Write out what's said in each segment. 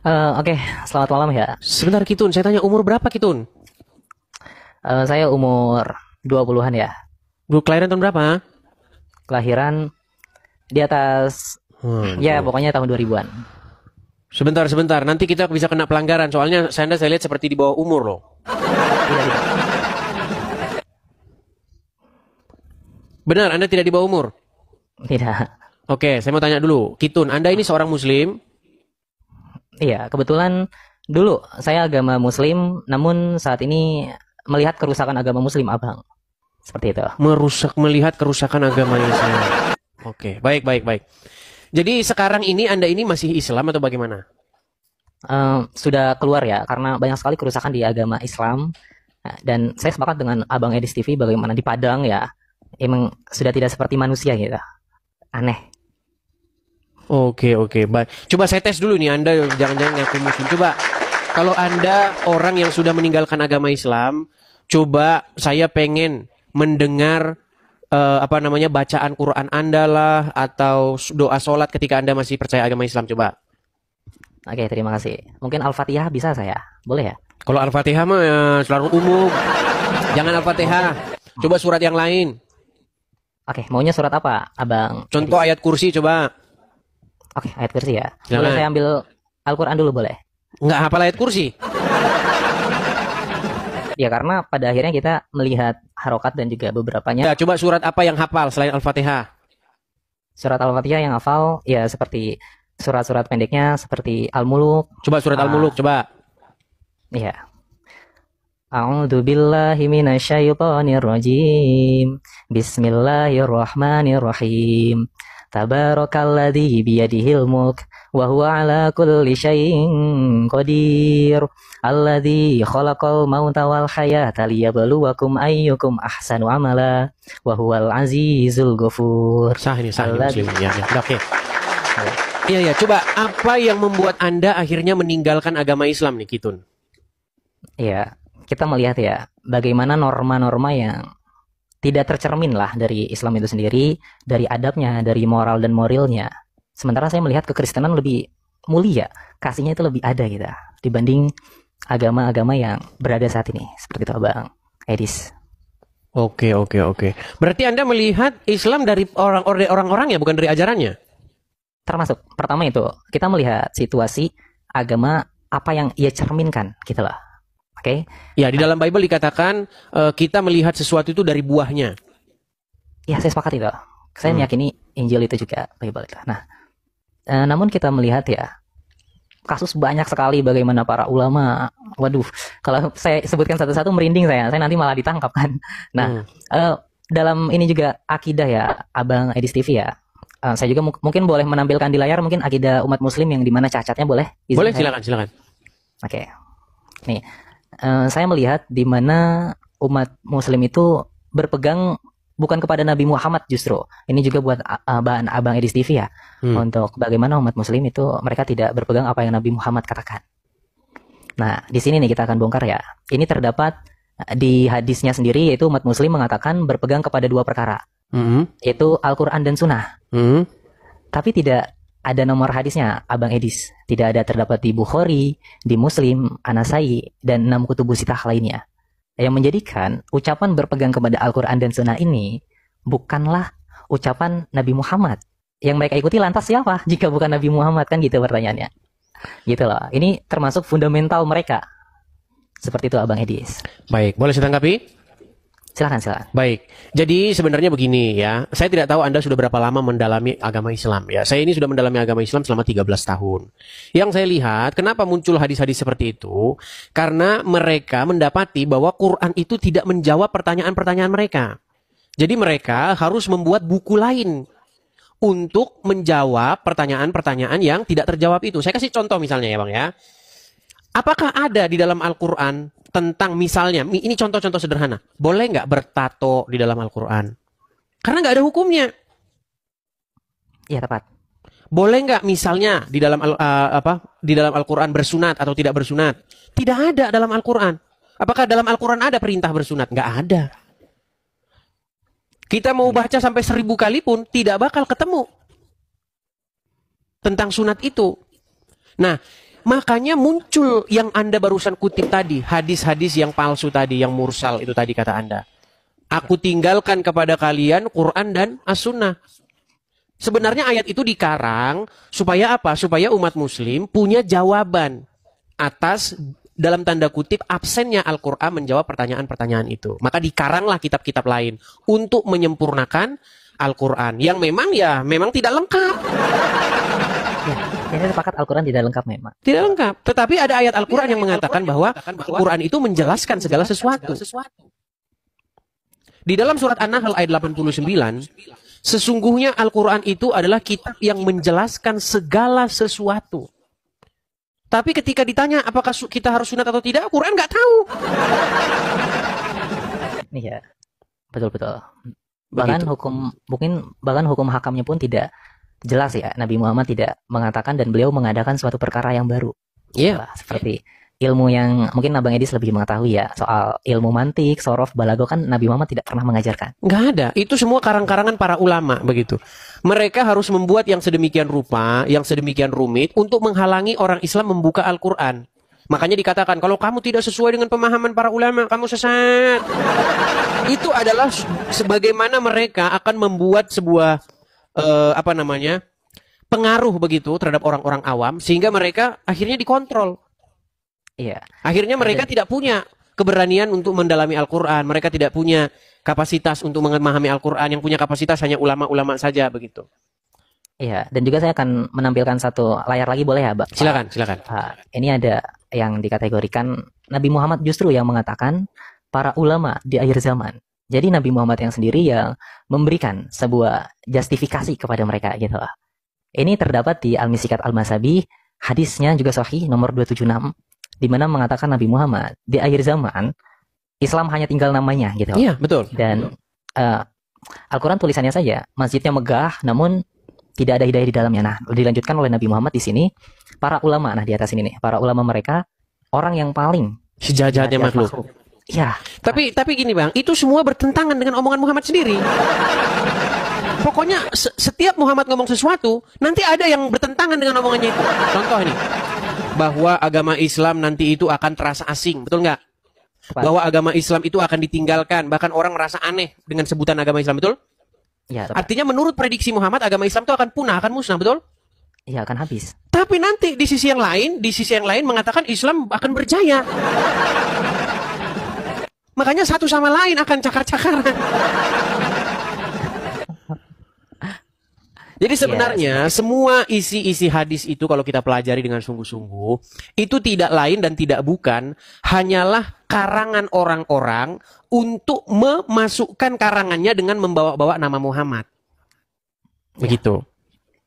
Oke, selamat malam ya. Sebentar Kitun, saya tanya umur berapa Kitun? Saya umur 20-an ya. Dulu kelahiran tahun berapa? Kelahiran di atas, ya Waduh. pokoknya tahun 2000-an. Sebentar, sebentar. Nanti kita bisa kena pelanggaran. Soalnya saya lihat seperti di bawah umur loh. Tidak, tidak. Benar, Anda tidak di bawah umur. Tidak. Oke, saya mau tanya dulu. Kitun, Anda ini seorang Muslim. Iya, kebetulan dulu saya agama Muslim, namun saat ini melihat kerusakan agama Muslim, Abang. Seperti itu. Melihat kerusakan agama Islam. Oke, baik, baik, baik. Jadi sekarang ini Anda ini masih Islam atau bagaimana? Sudah keluar ya, karena banyak sekali kerusakan di agama Islam. Nah, dan saya sepakat dengan Abang Edis TV bagaimana di Padang ya, emang sudah tidak seperti manusia gitu. Aneh. Oke, oke, baik. Coba saya tes dulu nih, Anda jangan-jangan ngaku Muslim. Coba, kalau Anda orang yang sudah meninggalkan agama Islam, coba saya pengen mendengar apa namanya bacaan Quran Anda lah atau doa sholat ketika Anda masih percaya agama Islam. Coba. Oke, terima kasih. Mungkin Al-Fatihah bisa saya? Boleh ya? Kalau Al-Fatihah mah ya, selalu umum. Jangan Al-Fatihah. Coba surat yang lain. Oke, maunya surat apa, Abang Contoh Edis? ayat kursi coba. Oke, ayat kursi ya. Boleh Jangan. saya ambil Al-Quran dulu, boleh? Nggak hafal ayat kursi. Ya, karena pada akhirnya kita melihat harokat dan juga beberapanya. Ya, coba surat apa yang hafal selain Al-Fatihah? Surat Al-Fatihah yang hafal, ya seperti surat-surat pendeknya, seperti Al-Muluk. Coba surat Al-Muluk coba. Ya. A'udzu billahi minasyaitonir rajim. Bismillahirrahmanirrahim. Tabarakalladzi biyadihil mulk wa huwa ala kulli syai'in qadir. Alladzi khalaqal mauta wal hayata liyabluwakum ayyukum ahsanu amala wa huwal azizul ghafur. Sah ini Alladzi. Muslim. Ya, ya. Oke. Iya, ya. Coba apa yang membuat Anda akhirnya meninggalkan agama Islam nih, Kitun? Ya, kita melihat ya bagaimana norma-norma yang tidak tercermin lah dari Islam itu sendiri, dari adabnya, dari moral dan moralnya. Sementara saya melihat kekristenan lebih mulia, kasihnya itu lebih ada gitu dibanding agama-agama yang berada saat ini. Seperti itu Bang Edis. Oke, oke, oke. Berarti Anda melihat Islam dari orang-orang ya, bukan dari ajarannya? Termasuk pertama itu kita melihat situasi agama apa yang ia cerminkan gitu loh. Oke. Ya, di dalam Bible dikatakan kita melihat sesuatu itu dari buahnya. Ya, saya sepakat itu. Saya meyakini Injil itu juga Bible itu. Nah, namun kita melihat ya kasus banyak sekali bagaimana para ulama, waduh, kalau saya sebutkan satu-satu merinding saya nanti malah ditangkap kan. Nah, dalam ini juga akidah ya, Abang Edis TV ya. Saya juga mungkin boleh menampilkan di layar mungkin akidah umat Muslim yang dimana cacatnya boleh? Izin Boleh, saya? silakan, silakan. Oke, nih saya melihat di mana umat Muslim itu berpegang bukan kepada Nabi Muhammad justru. Ini juga buat bahan Abang Edis TV ya. Untuk bagaimana umat Muslim itu mereka tidak berpegang apa yang Nabi Muhammad katakan. Nah, di sini nih kita akan bongkar ya. Ini terdapat di hadisnya sendiri yaitu umat Muslim mengatakan berpegang kepada dua perkara. Yaitu Al-Quran dan Sunnah. Tapi tidak ada nomor hadisnya, Abang Edis. Tidak ada terdapat di Bukhari, di Muslim, An-Nasai, dan 6 kutubus sitah lainnya. Yang menjadikan ucapan berpegang kepada Al-Quran dan Sunnah ini bukanlah ucapan Nabi Muhammad. Yang mereka ikuti lantas siapa jika bukan Nabi Muhammad, kan gitu pertanyaannya. Gitu loh. Ini termasuk fundamental mereka. Seperti itu Abang Edis. Baik, boleh saya tanggapi? Silakan, silakan. Baik, jadi sebenarnya begini ya, saya tidak tahu Anda sudah berapa lama mendalami agama Islam ya. Saya ini sudah mendalami agama Islam selama 13 tahun. Yang saya lihat, kenapa muncul hadis-hadis seperti itu? Karena mereka mendapati bahwa Quran itu tidak menjawab pertanyaan-pertanyaan mereka. Jadi mereka harus membuat buku lain untuk menjawab pertanyaan-pertanyaan yang tidak terjawab itu. Saya kasih contoh misalnya ya Bang ya. Apakah ada di dalam Al-Quran tentang misalnya, ini contoh-contoh sederhana, boleh nggak bertato di dalam Al-Quran? Karena nggak ada hukumnya. Iya, tepat. Boleh nggak misalnya di dalam di dalam Al-Quran bersunat atau tidak bersunat? Tidak ada dalam Al-Quran. Apakah dalam Al-Quran ada perintah bersunat? Nggak ada. Kita mau baca sampai 1000 kali pun tidak bakal ketemu tentang sunat itu. Nah, makanya muncul yang Anda barusan kutip tadi, hadis-hadis yang palsu tadi, yang mursal itu tadi kata Anda. Aku tinggalkan kepada kalian Quran dan As-Sunnah. Sebenarnya ayat itu dikarang supaya apa? Supaya umat muslim punya jawaban atas dalam tanda kutip absennya Al-Quran menjawab pertanyaan-pertanyaan itu. Maka dikaranglah kitab-kitab lain untuk menyempurnakan Al-Quran yang memang tidak lengkap. Ya, saya sepakat Al-Quran tidak lengkap memang. Tidak lengkap. Tetapi ada ayat Al-Quran yang mengatakan bahwa Al-Quran itu menjelaskan segala sesuatu. Di dalam surat An-Nahl ayat 89, sesungguhnya Al-Quran itu adalah kitab yang menjelaskan segala sesuatu. Tapi ketika ditanya apakah kita harus sunat atau tidak, Quran nggak tahu. Iya, betul-betul. Bahkan hukum hakamnya pun tidak jelas ya. Nabi Muhammad tidak mengatakan dan beliau mengadakan suatu perkara yang baru. Iya. Seperti ilmu yang mungkin Abang Edis lebih mengetahui ya, soal ilmu mantik, sorof, balago kan Nabi Muhammad tidak pernah mengajarkan. Nggak ada. Itu semua karang-karangan para ulama begitu. Mereka harus membuat yang sedemikian rupa, yang sedemikian rumit untuk menghalangi orang Islam membuka Al-Quran. Makanya dikatakan kalau kamu tidak sesuai dengan pemahaman para ulama, kamu sesat. Itu adalah sebagaimana mereka akan membuat sebuah pengaruh begitu terhadap orang-orang awam sehingga mereka akhirnya dikontrol. Iya. Akhirnya mereka tidak punya keberanian untuk mendalami Al-Quran. Mereka tidak punya kapasitas untuk memahami Al-Quran. Yang punya kapasitas hanya ulama-ulama saja begitu. Iya. Dan juga saya akan menampilkan satu layar lagi, boleh ya, Pak? Silakan. Ini ada yang dikategorikan Nabi Muhammad justru yang mengatakan para ulama di akhir zaman. Jadi Nabi Muhammad yang sendiri yang memberikan sebuah justifikasi kepada mereka gitu. Ini terdapat di Al-Misikat Al-Masabi, hadisnya juga sahih nomor 276. Di mana mengatakan Nabi Muhammad di akhir zaman Islam hanya tinggal namanya gitu. Iya, betul. Dan Al-Quran tulisannya saja, masjidnya megah namun tidak ada hidayah di dalamnya. Nah, dilanjutkan oleh Nabi Muhammad di sini, para ulama, nah di atas ini nih, para ulama mereka orang yang paling sejahat-jahatnya makhluk. Iya. Tapi gini Bang, itu semua bertentangan dengan omongan Muhammad sendiri. Pokoknya setiap Muhammad ngomong sesuatu, nanti ada yang bertentangan dengan omongannya itu. Contoh ini, bahwa agama Islam nanti itu akan terasa asing, betul nggak? Bahwa agama Islam itu akan ditinggalkan, bahkan orang merasa aneh dengan sebutan agama Islam, betul? Ya, artinya menurut prediksi Muhammad, agama Islam itu akan punah, akan musnah, betul? Iya, akan habis. Tapi nanti di sisi yang lain mengatakan Islam akan berjaya. Makanya satu sama lain akan cakar-cakaran. Jadi sebenarnya semua isi-isi hadis itu kalau kita pelajari dengan sungguh-sungguh, itu tidak lain dan tidak bukan hanyalah karangan orang-orang untuk memasukkan karangannya dengan membawa-bawa nama Muhammad. Begitu.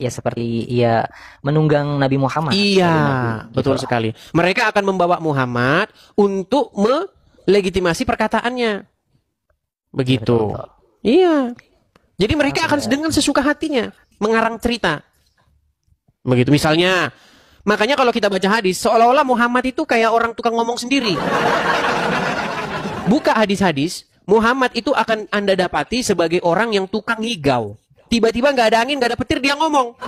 Ya, seperti ia menunggang Nabi Muhammad. Iya, betul sekali. Mereka akan membawa Muhammad untuk melegitimasi perkataannya. Begitu. Betul. Iya. Jadi mereka akan dengan sesuka hatinya mengarang cerita. Begitu misalnya. Makanya kalau kita baca hadis, seolah-olah Muhammad itu kayak orang tukang ngomong sendiri. Buka hadis-hadis, Muhammad itu akan Anda dapati sebagai orang yang tukang ngigau. Tiba-tiba nggak ada angin, nggak ada petir, dia ngomong.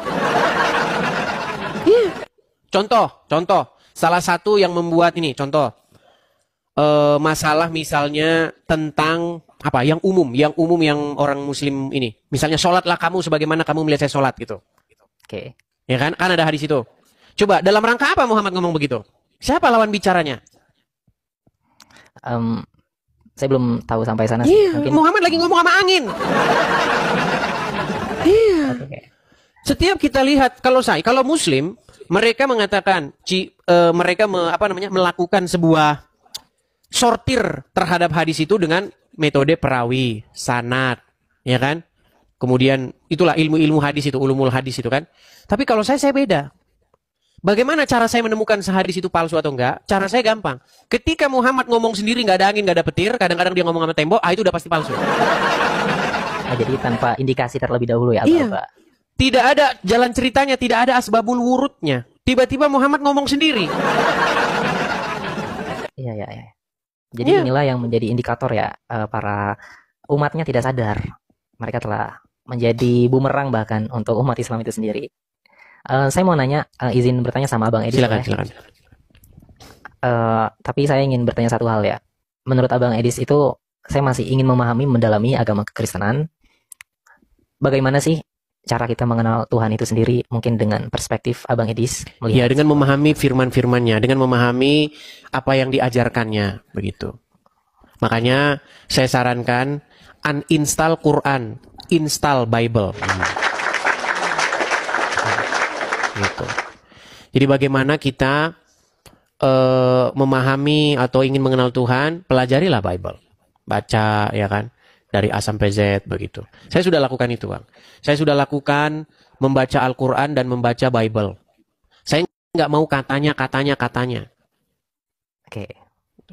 Contoh. Salah satu yang membuat ini, contoh. Masalah misalnya tentang apa yang umum yang orang muslim ini, misalnya sholatlah kamu sebagaimana kamu melihat saya sholat gitu. Oke. Ya kan ada hadis itu. Coba dalam rangka apa Muhammad ngomong begitu? Siapa lawan bicaranya? Saya belum tahu sampai sana sih. Mungkin... Muhammad lagi ngomong sama angin. Iya. Okay. Setiap kita lihat kalau muslim mereka mengatakan mereka melakukan sebuah sortir terhadap hadis itu dengan metode perawi, sanad, ya kan? Kemudian itulah ilmu-ilmu hadis itu, ulumul hadis itu kan. Tapi kalau saya beda. Bagaimana cara saya menemukan sehadis itu palsu atau enggak? Cara saya gampang. Ketika Muhammad ngomong sendiri nggak ada angin, nggak ada petir, kadang-kadang dia ngomong sama tembok, itu udah pasti palsu. Nah, jadi tanpa indikasi terlebih dahulu ya, iya. Pak. Tidak ada jalan ceritanya, tidak ada asbabul wurudnya. Tiba-tiba Muhammad ngomong sendiri. Iya. Jadi inilah yang menjadi indikator ya, para umatnya tidak sadar. Mereka telah menjadi bumerang bahkan untuk umat Islam itu sendiri. Saya mau nanya, izin bertanya sama Abang Edis Silakan, boleh? silakan. Tapi saya ingin bertanya satu hal ya. Menurut Abang Edis itu, saya masih ingin memahami, mendalami agama kekristenan. Bagaimana sih cara kita mengenal Tuhan itu sendiri? Mungkin dengan perspektif Abang Edis Ya, melihat. dengan memahami firman-firmannya, dengan memahami apa yang diajarkannya, begitu. Makanya saya sarankan uninstall Quran, install Bible. Gitu. Jadi bagaimana kita memahami atau ingin mengenal Tuhan, pelajarilah Bible. Baca, ya kan? Dari A sampai Z, begitu. Saya sudah lakukan itu, Bang. Saya sudah lakukan membaca Al-Quran dan membaca Bible. Saya nggak mau katanya. Oke,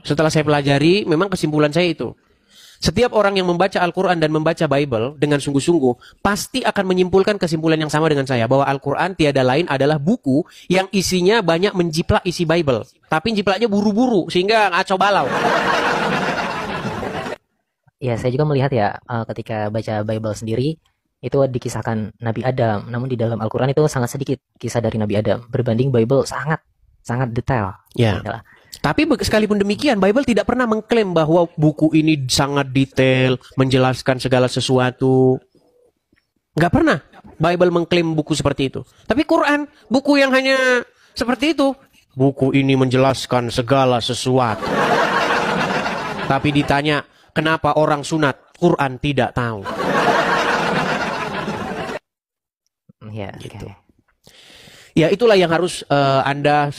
Setelah saya pelajari, memang kesimpulan saya itu. Setiap orang yang membaca Al-Quran dan membaca Bible dengan sungguh-sungguh, pasti akan menyimpulkan kesimpulan yang sama dengan saya. Bahwa Al-Quran tiada lain adalah buku yang isinya banyak menjiplak isi Bible. Tapi jiplaknya buru-buru, sehingga ngaco balau. ya saya juga melihat ya, ketika baca Bible sendiri, itu dikisahkan Nabi Adam, namun di dalam Al-Quran itu sangat sedikit kisah dari Nabi Adam, berbanding Bible sangat, sangat detail. Ya. Gitu lah. Tapi sekalipun demikian, Bible tidak pernah mengklaim bahwa buku ini sangat detail, menjelaskan segala sesuatu. Nggak pernah Bible mengklaim buku seperti itu. Tapi Quran, buku yang hanya seperti itu. Buku ini menjelaskan segala sesuatu. Tapi ditanya, kenapa orang sunat? Quran tidak tahu. Ya, Gitu. oke. Ya, itulah yang harus Anda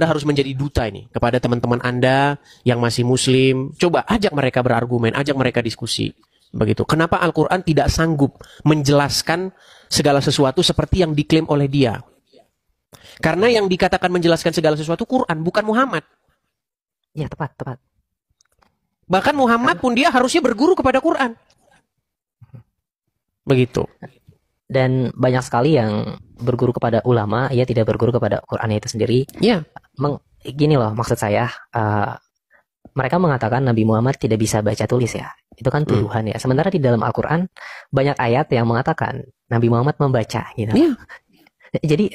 harus menjadi duta ini kepada teman-teman Anda yang masih Muslim. Coba ajak mereka berargumen, ajak mereka diskusi. Begitu. Kenapa Al-Quran tidak sanggup menjelaskan segala sesuatu seperti yang diklaim oleh dia? Karena yang dikatakan menjelaskan segala sesuatu Quran, bukan Muhammad. Ya, tepat, tepat. Bahkan Muhammad pun dia harusnya berguru kepada Quran. Begitu. Dan banyak sekali yang berguru kepada ulama, ia tidak berguru kepada Qurannya itu sendiri. Ya, Gini loh, maksud saya, mereka mengatakan Nabi Muhammad tidak bisa baca tulis ya. Itu kan tuduhan ya. Sementara di dalam Al-Quran, banyak ayat yang mengatakan Nabi Muhammad membaca gitu. ya. Jadi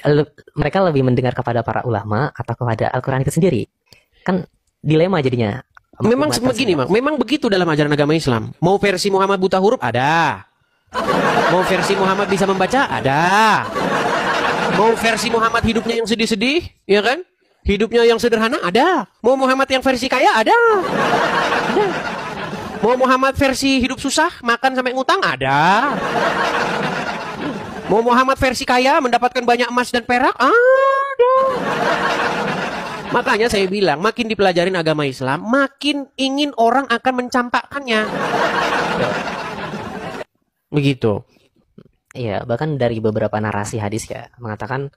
mereka lebih mendengar kepada para ulama atau kepada Al-Quran itu sendiri. Kan dilema jadinya. Memang Umat begini, tersebut. Mak. Memang begitu dalam ajaran agama Islam. Mau versi Muhammad buta huruf? Ada. Mau versi Muhammad bisa membaca? Ada. Mau versi Muhammad hidupnya yang sedih-sedih? Ya kan? Hidupnya yang sederhana? Ada. Mau Muhammad yang versi kaya? Ada. Ada. Mau Muhammad versi hidup susah? Makan sampai ngutang? Ada. Mau Muhammad versi kaya? Mendapatkan banyak emas dan perak? Ada. Makanya saya bilang, makin dipelajarin agama Islam, makin ingin orang akan mencampakkannya. Begitu. Iya, bahkan dari beberapa narasi hadis ya mengatakan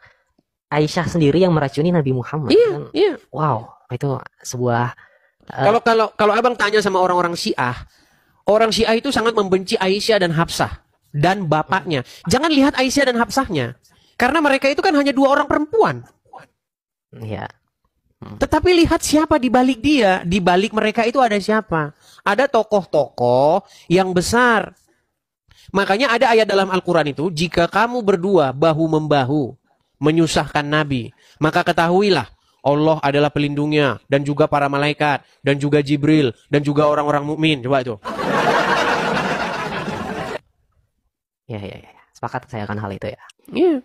Aisyah sendiri yang meracuni Nabi Muhammad. Iya, Kan, iya. wow, itu sebuah Kalau abang tanya sama orang-orang Syiah itu sangat membenci Aisyah dan Hafsah dan bapaknya. Jangan lihat Aisyah dan Hafsahnya, karena mereka itu kan hanya dua orang perempuan. ya, Tetapi lihat siapa di balik dia, di balik mereka itu ada siapa? Ada tokoh-tokoh yang besar. Makanya ada ayat dalam Al-Quran itu, jika kamu berdua bahu-membahu menyusahkan Nabi, maka ketahuilah Allah adalah pelindungnya dan juga para malaikat dan juga Jibril dan juga orang-orang mukmin. Coba itu. ya, sepakat saya akan hal itu ya. Iya.